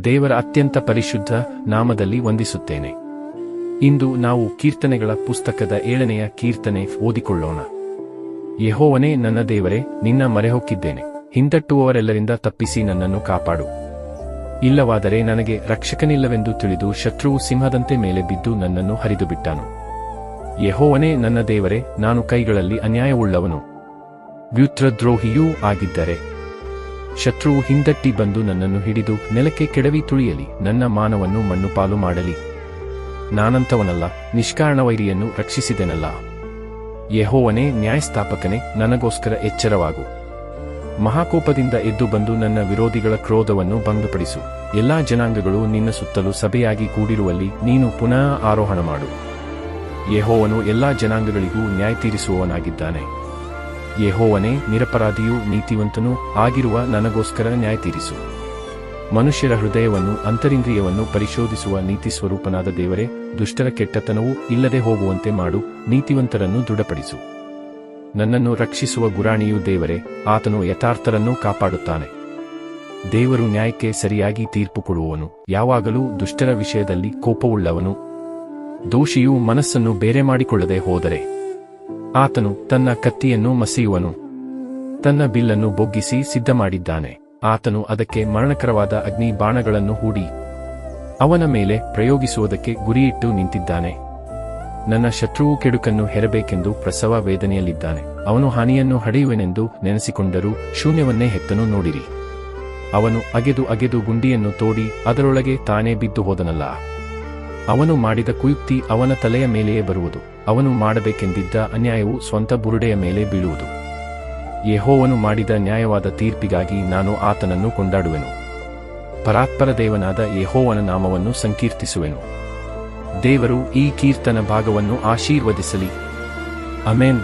ದೇವರ ಅತ್ಯಂತ ಪರಿಶುದ್ಧ ನಾಮದಲ್ಲಿ ವಂದಿಸುತ್ತೇನೆ. ಇಂದು ನಾವು ಕೀರ್ತನೆಗಳ ಪುಸ್ತಕದ 7ನೆಯ ಕೀರ್ತನೆ ಓದಿಕೊಳ್ಳೋಣ. ಯೆಹೋವನೇ ನನ್ನ ದೇವರೇ, ನಿನ್ನ ಮೊರೆಹೊಕ್ಕಿದ್ದೇನೆ. ಹಿಂದಟ್ಟುವವರೆಲ್ಲರಿಂದ ತಪ್ಪಿಸಿ ನನ್ನನ್ನು ಕಾಪಾಡು. ಇಲ್ಲವಾದರೆ ನನಗೆ ರಕ್ಷಕನಿಲ್ಲವೆಂದು ತಿಳಿದು ಶತ್ರುವು ಸಿಂಹದಂತೆ ಮೇಲೆ ಬಿದ್ದು ನನ್ನನ್ನು ಹರಿದುಬಿಟ್ಟನು. ಯೆಹೋವನೇ ನನ್ನ ದೇವರೇ, ನಾನು ಕೈಗಳಲ್ಲಿ ಅನ್ಯಾಯವುಳ್ಳವನು, ವ್ಯುತ್ರದ್ರೋಹಿಯೂ ಆಗಿದ್ದರೆ. ಶತ್ರುವು ಹಿಂದಟ್ಟಿ ಬಂದು ನನ್ನನ್ನು ಹಿಡಿದು ನೆಲಕ್ಕೆ ಕೆಡವಿ ತುಳಿಯಲಿ, ನನ್ನ ಮಾನವನ್ನು ಮಣ್ಣುಪಾಲು ಮಾಡಲಿ. ನಾನಂಥವನಲ್ಲ, ನಿಷ್ಕಾರಣ ವೈರಿಯನ್ನು ರಕ್ಷಿಸಿದೆನಲ್ಲ. ಯೆಹೋವನೇ ನ್ಯಾಯಸ್ಥಾಪಕನೇ, ನನಗೋಸ್ಕರ ಎಚ್ಚರವಾಗು. ಮಹಾಕೋಪದಿಂದ ಎದ್ದು ಬಂದು ನನ್ನ ವಿರೋಧಿಗಳ ಕ್ರೋಧವನ್ನು ಭಂಗಪಡಿಸು. ಎಲ್ಲಾ ಜನಾಂಗಗಳು ನಿನ್ನ ಸುತ್ತಲೂ ಸಭೆಯಾಗಿ ಕೂಡಿರುವಲ್ಲಿ ನೀನು ಪುನಃ ಆರೋಹಣ ಮಾಡು. ಯೆಹೋವನು ಎಲ್ಲಾ ಜನಾಂಗಗಳಿಗೂ ನ್ಯಾಯ ತೀರಿಸುವವನಾಗಿದ್ದಾನೆ. ಯೆಹೋವನೇ, ನಿರಪರಾಧಿಯೂ ನೀತಿವಂತನೂ ಆಗಿರುವ ನನಗೋಸ್ಕರ ನ್ಯಾಯ ತೀರಿಸು. ಮನುಷ್ಯರ ಹೃದಯವನ್ನು ಅಂತರಿಂದ್ರಿಯವನ್ನು ಪರಿಶೋಧಿಸುವ ನೀತಿಸ್ವರೂಪನಾದ ದೇವರೇ, ದುಷ್ಟರ ಕೆಟ್ಟತನವೂ ಇಲ್ಲದೆ ಹೋಗುವಂತೆ ಮಾಡು, ನೀತಿವಂತರನ್ನು ದೃಢಪಡಿಸು. ನನ್ನನ್ನು ರಕ್ಷಿಸುವ ಗುರಾಣಿಯೂ ದೇವರೇ, ಆತನು ಯಥಾರ್ಥರನ್ನೂ ಕಾಪಾಡುತ್ತಾನೆ. ದೇವರು ನ್ಯಾಯಕ್ಕೆ ಸರಿಯಾಗಿ ತೀರ್ಪು ಕೊಡುವವನು, ಯಾವಾಗಲೂ ದುಷ್ಟರ ವಿಷಯದಲ್ಲಿ ಕೋಪವುಳ್ಳವನು. ದೋಷಿಯು ಮನಸ್ಸನ್ನು ಬೇರೆ ಮಾಡಿಕೊಳ್ಳದೆ ಹೋದರೆ ಆತನು ತನ್ನ ಕತ್ತಿಯನ್ನು ಮಸೆಯುವನು. ತನ್ನ ಬಿಲ್ಲನ್ನು ಬೊಗ್ಗಿಸಿ ಸಿದ್ಧಮಾಡಿದ್ದಾನೆ. ಆತನು ಅದಕ್ಕೆ ಮರಣಕರವಾದ ಅಗ್ನಿ ಬಾಣಗಳನ್ನು ಹೂಡಿ ಅವನ ಮೇಲೆ ಪ್ರಯೋಗಿಸುವುದಕ್ಕೆ ಗುರಿಯಿಟ್ಟು ನಿಂತಿದ್ದಾನೆ. ನನ್ನ ಶತ್ರುವು ಕೆಡುಕನ್ನು ಹೆರಬೇಕೆಂದು ಪ್ರಸವ ವೇದನೆಯಲ್ಲಿದ್ದಾನೆ. ಅವನು ಹಾನಿಯನ್ನು ಹಡೆಯುವೆನೆಂದು ನೆನೆಸಿಕೊಂಡರೂ ಶೂನ್ಯವನ್ನೇ ಹೆತ್ತನು. ನೋಡಿರಿ, ಅವನು ಅಗೆದು ಅಗೆದು ಗುಂಡಿಯನ್ನು ತೋಡಿ ಅದರೊಳಗೆ ತಾನೇ ಬಿದ್ದು ಹೋದನಲ್ಲ. ಅವನು ಮಾಡಿದ ಕುಯುಕ್ತಿ ಅವನ ತಲೆಯ ಮೇಲೆಯೇ ಬರುವುದು. ಅವನು ಮಾಡಬೇಕೆಂದಿದ್ದ ಅನ್ಯಾಯವು ಸ್ವಂತ ಬುರುಡೆಯ ಮೇಲೆ ಬೀಳುವುದು. ಯೆಹೋವನು ಮಾಡಿದ ನ್ಯಾಯವಾದ ತೀರ್ಪಿಗಾಗಿ ನಾನು ಆತನನ್ನು ಕೊಂಡಾಡುವೆನು. ಪರಾತ್ಪರ ದೇವನಾದ ಯೆಹೋವನ ನಾಮವನ್ನು ಸಂಕೀರ್ತಿಸುವೆನು. ದೇವರು ಈ ಕೀರ್ತನ ಭಾಗವನ್ನು ಆಶೀರ್ವದಿಸಲಿ. ಆಮೆನ್.